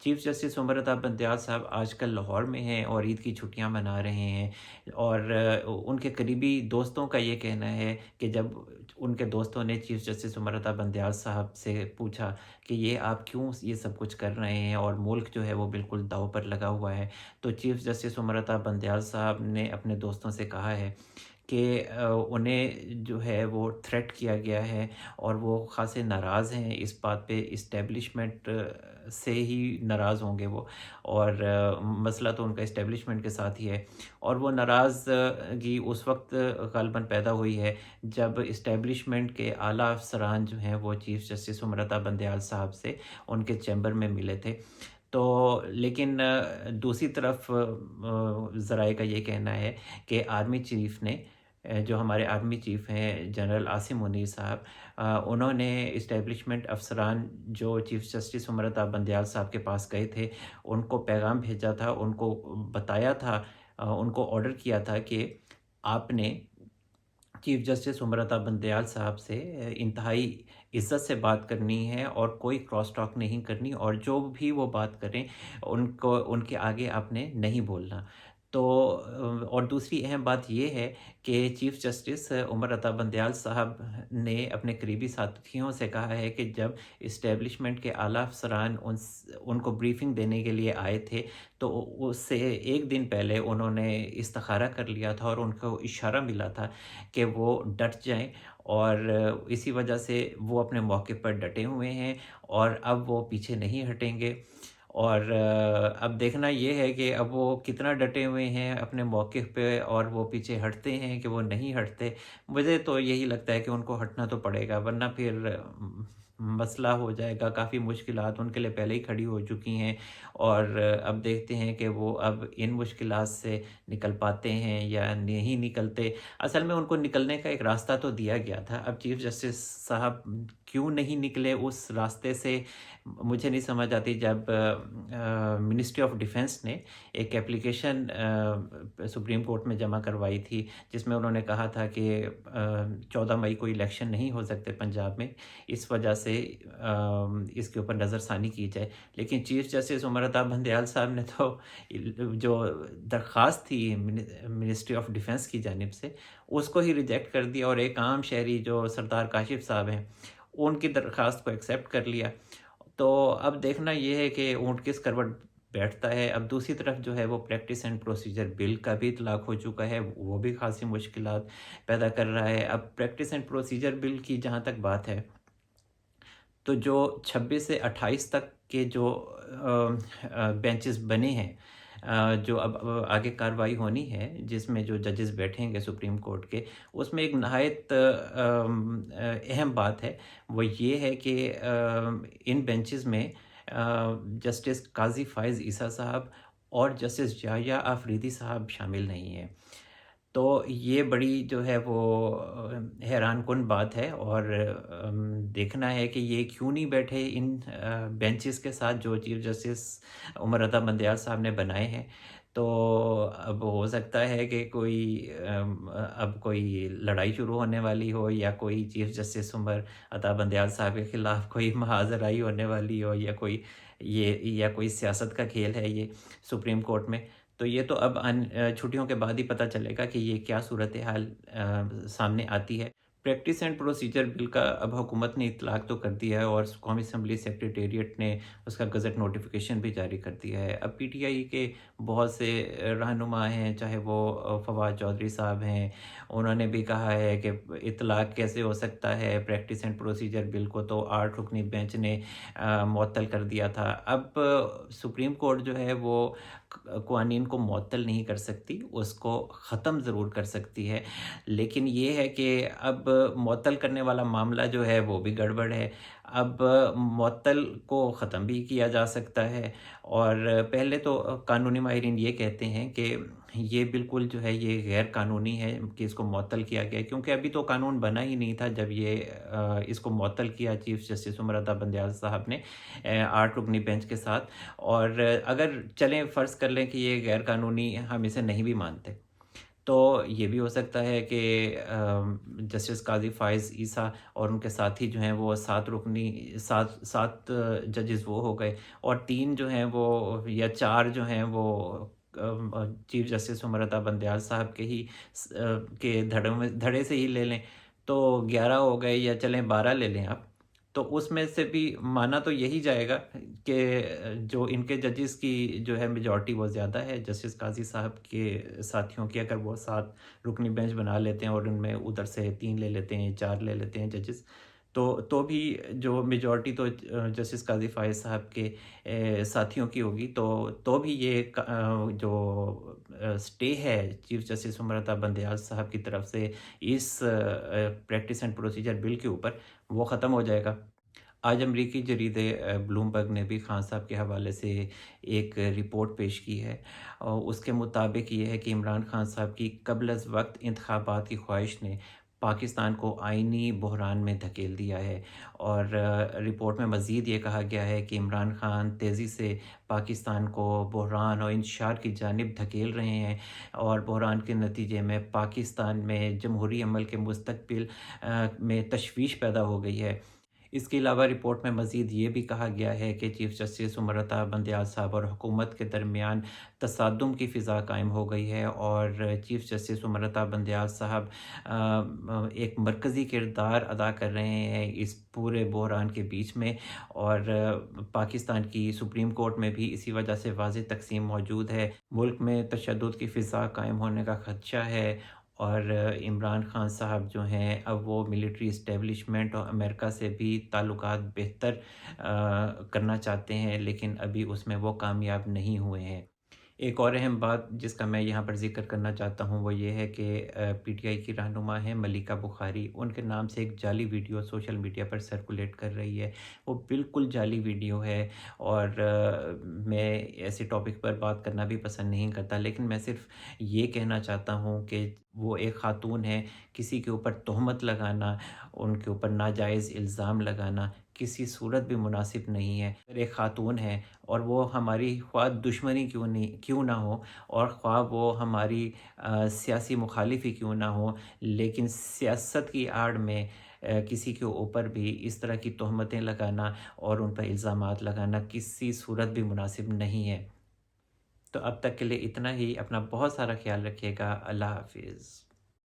Chief justice Umar Ata Bandial صاحب آج کل لاہور میں ہیں اور عید کی چھٹیاں منا رہے ہیں، اور ان کے قریبی دوستوں کا یہ کہنا ہے کہ جب ان کے دوستوں نے چیف جسٹس عمر عطا بندیال صاحب سے پوچھا کہ یہ آپ کیوں یہ سب کچھ کر رہے ہیں اور ملک جو ہے وہ بالکل داؤ پر لگا ہوا ہے، تو چیف جسٹس عمر عطا بندیال صاحب نے اپنے دوستوں سے کہا ہے کہ انہیں جو ہے وہ تھریٹ کیا گیا ہے، اور وہ خاصے ناراض ہیں اس بات پہ، اسٹیبلشمنٹ سے ہی ناراض ہوں گے وہ، اور مسئلہ تو ان کا اسٹیبلشمنٹ کے ساتھ ہی ہے، اور وہ ناراضگی اس وقت غالباً پیدا ہوئی ہے جب اسٹیبلشمنٹ کے اعلیٰ افسران جو ہیں وہ چیف جسٹس عمر عطا بندیال صاحب سے ان کے چیمبر میں ملے تھے۔ تو لیکن دوسری طرف ذرائع کا یہ کہنا ہے کہ آرمی چیف نے، جو ہمارے آرمی چیف ہیں جنرل عاصم منیر صاحب، انہوں نے اسٹیبلشمنٹ افسران جو چیف جسٹس عمر عطا بندیال صاحب کے پاس گئے تھے ان کو پیغام بھیجا تھا، ان کو بتایا تھا، ان کو آرڈر کیا تھا کہ آپ نے چیف جسٹس عمر عطا بندیال صاحب سے انتہائی عزت سے بات کرنی ہے اور کوئی کراس ٹاک نہیں کرنی، اور جو بھی وہ بات کریں ان کے آگے آپ نے نہیں بولنا۔ تو اور دوسری اہم بات یہ ہے کہ چیف جسٹس عمر عطا بندیال صاحب نے اپنے قریبی ساتھیوں سے کہا ہے کہ جب اسٹیبلشمنٹ کے اعلیٰ افسران ان کو بریفنگ دینے کے لیے آئے تھے تو اس سے ایک دن پہلے انہوں نے استخارہ کر لیا تھا اور ان کو اشارہ ملا تھا کہ وہ ڈٹ جائیں، اور اسی وجہ سے وہ اپنے موقع پر ڈٹے ہوئے ہیں اور اب وہ پیچھے نہیں ہٹیں گے۔ اور اب دیکھنا یہ ہے کہ اب وہ کتنا ڈٹے ہوئے ہیں اپنے موقف پہ، اور وہ پیچھے ہٹتے ہیں کہ وہ نہیں ہٹتے۔ مجھے تو یہی لگتا ہے کہ ان کو ہٹنا تو پڑے گا، ورنہ پھر مسئلہ ہو جائے گا، کافی مشکلات ان کے لیے پہلے ہی کھڑی ہو چکی ہیں، اور اب دیکھتے ہیں کہ وہ اب ان مشکلات سے نکل پاتے ہیں یا نہیں نکلتے۔ اصل میں ان کو نکلنے کا ایک راستہ تو دیا گیا تھا، اب چیف جسٹس صاحب کیوں نہیں نکلے اس راستے سے مجھے نہیں سمجھ آتی۔ جب منسٹری آف ڈیفنس نے ایک اپلیکیشن سپریم کورٹ میں جمع کروائی تھی جس میں انہوں نے کہا تھا کہ 14 مئی کو الیکشن نہیں ہو سکتے پنجاب میں، اس وجہ سے اس کے اوپر نظر ثانی کی جائے، لیکن چیف جسٹس عمر عطا بندیال صاحب نے تو جو درخواست تھی منسٹری آف ڈیفنس کی جانب سے اس کو ہی ریجیکٹ کر دیا، اور ایک عام شہری جو سردار کاشف صاحب ہیں ان کی درخواست کو ایکسیپٹ کر لیا۔ تو اب دیکھنا یہ ہے کہ اونٹ کس کروٹ بیٹھتا ہے۔ اب دوسری طرف جو ہے وہ پریکٹس اینڈ پروسیجر بل کا بھی اطلاق ہو چکا ہے، وہ بھی خاصی مشکلات پیدا کر رہا ہے۔ اب پریکٹس اینڈ پروسیجر بل کی جہاں تک بات ہے تو جو 26 سے 28 تک کے جو بینچز بنے ہیں، جو اب آگے کارروائی ہونی ہے جس میں جو ججز بیٹھیں گے سپریم کورٹ کے، اس میں ایک نہایت اہم بات ہے، وہ یہ ہے کہ ان بینچز میں جسٹس قاضی فائز عیسیٰ صاحب اور جسٹس یحییٰ آفریدی صاحب شامل نہیں ہیں۔ تو یہ بڑی جو ہے وہ حیران کن بات ہے، اور دیکھنا ہے کہ یہ کیوں نہیں بیٹھے ان بینچز کے ساتھ جو چیف جسٹس عمر عطا بندیال صاحب نے بنائے ہیں۔ تو اب ہو سکتا ہے کہ اب کوئی لڑائی شروع ہونے والی ہو، یا کوئی چیف جسٹس عمر عطا بندیال صاحب کے خلاف کوئی محاذ رائی ہونے والی ہو، یا کوئی سیاست کا کھیل ہے یہ سپریم کورٹ میں۔ تو یہ تو اب چھٹیوں کے بعد ہی پتہ چلے گا کہ یہ کیا صورتحال سامنے آتی ہے۔ پریکٹس اینڈ پروسیجر بل کا اب حکومت نے اطلاق تو کر دیا ہے، اور قومی اسمبلی سیکریٹریٹ نے اس کا گزٹ نوٹیفیکیشن بھی جاری کر دیا ہے۔ اب پی ٹی آئی کے بہت سے رہنما ہیں، چاہے وہ فواد چودھری صاحب ہیں، انہوں نے بھی کہا ہے کہ اطلاق کیسے ہو سکتا ہے، پریکٹس اینڈ پروسیجر بل کو تو 8 رکنی بینچ نے معطل کر دیا تھا۔ اب سپریم کورٹ جو ہے وہ قوانین کو معطل نہیں کر سکتی، اس کو ختم ضرور کر سکتی ہے، لیکن یہ ہے کہ اب معطل کرنے والا معاملہ جو ہے وہ بھی گڑبڑ ہے۔ اب معطل کو ختم بھی کیا جا سکتا ہے، اور پہلے تو قانونی ماہرین یہ کہتے ہیں کہ یہ بالکل جو ہے یہ غیر قانونی ہے کہ اس کو معطل کیا گیا، کیونکہ ابھی تو قانون بنا ہی نہیں تھا جب یہ اس کو معطل کیا چیف جسٹس عمر عطا بندیال صاحب نے 8 رکنی بینچ کے ساتھ۔ اور اگر چلیں فرض کر لیں کہ یہ غیر قانونی، ہم اسے نہیں بھی مانتے، تو یہ بھی ہو سکتا ہے کہ جسٹس قاضی فائز عیسیٰ اور ان کے ساتھی جو ہیں وہ 7 ججز وہ ہو گئے، اور 3 جو ہیں وہ یا 4 جو ہیں وہ چیف جسٹس عمر عطا بندیال صاحب کے ہی کے دھڑے سے ہی لے لیں، تو 11 ہو گئے، یا چلیں 12 لے لیں آپ، تو اس میں سے بھی مانا تو یہی جائے گا کہ جو ان کے ججز کی جو ہے میجورٹی وہ زیادہ ہے جسٹس قاضی صاحب کے ساتھیوں کی، اگر وہ 7 رکنی بینچ بنا لیتے ہیں اور ان میں ادھر سے 3 لے لیتے ہیں، 4 لے لیتے ہیں ججز، تو بھی جو میجورٹی تو جسٹس قاضی فائز صاحب کے ساتھیوں کی ہوگی، تو بھی یہ جو سٹے ہے چیف جسٹس عمر عطا بندیال صاحب کی طرف سے اس پریکٹس اینڈ پروسیجر بل کے اوپر، وہ ختم ہو جائے گا۔ آج امریکی جریدے بلومبرگ نے بھی خان صاحب کے حوالے سے ایک رپورٹ پیش کی ہے، اور اس کے مطابق یہ ہے کہ عمران خان صاحب کی قبل از وقت انتخابات کی خواہش نے پاکستان کو آئینی بحران میں دھکیل دیا ہے، اور رپورٹ میں مزید یہ کہا گیا ہے کہ عمران خان تیزی سے پاکستان کو بحران اور انتشار کی جانب دھکیل رہے ہیں، اور بحران کے نتیجے میں پاکستان میں جمہوری عمل کے مستقبل میں تشویش پیدا ہو گئی ہے۔ اس کے علاوہ رپورٹ میں مزید یہ بھی کہا گیا ہے کہ چیف جسٹس عمر عطا بندیال صاحب اور حکومت کے درمیان تصادم کی فضا قائم ہو گئی ہے، اور چیف جسٹس عمر عطا بندیال صاحب ایک مرکزی کردار ادا کر رہے ہیں اس پورے بحران کے بیچ میں، اور پاکستان کی سپریم کورٹ میں بھی اسی وجہ سے واضح تقسیم موجود ہے، ملک میں تشدد کی فضا قائم ہونے کا خدشہ ہے، اور عمران خان صاحب جو ہیں اب وہ ملٹری اسٹیبلشمنٹ اور امریکہ سے بھی تعلقات بہتر کرنا چاہتے ہیں، لیکن ابھی اس میں وہ کامیاب نہیں ہوئے ہیں۔ ایک اور اہم بات جس کا میں یہاں پر ذکر کرنا چاہتا ہوں وہ یہ ہے کہ پی ٹی آئی کی رہنما ہیں ملیکہ بخاری، ان کے نام سے ایک جعلی ویڈیو سوشل میڈیا پر سرکولیٹ کر رہی ہے، وہ بالکل جعلی ویڈیو ہے، اور میں ایسے ٹاپک پر بات کرنا بھی پسند نہیں کرتا، لیکن میں صرف یہ کہنا چاہتا ہوں کہ وہ ایک خاتون ہے، کسی کے اوپر تہمت لگانا، ان کے اوپر ناجائز الزام لگانا کسی صورت بھی مناسب نہیں ہے۔ اگر ایک خاتون ہے اور وہ ہماری خواہ دشمنی کیوں نہ ہو، اور خواہ وہ ہماری سیاسی مخالف ہی کیوں نہ ہو، لیکن سیاست کی آڑ میں کسی کے اوپر بھی اس طرح کی تہمتیں لگانا اور ان پر الزامات لگانا کسی صورت بھی مناسب نہیں ہے۔ تو اب تک کے لیے اتنا ہی، اپنا بہت سارا خیال رکھیے گا، اللہ حافظ۔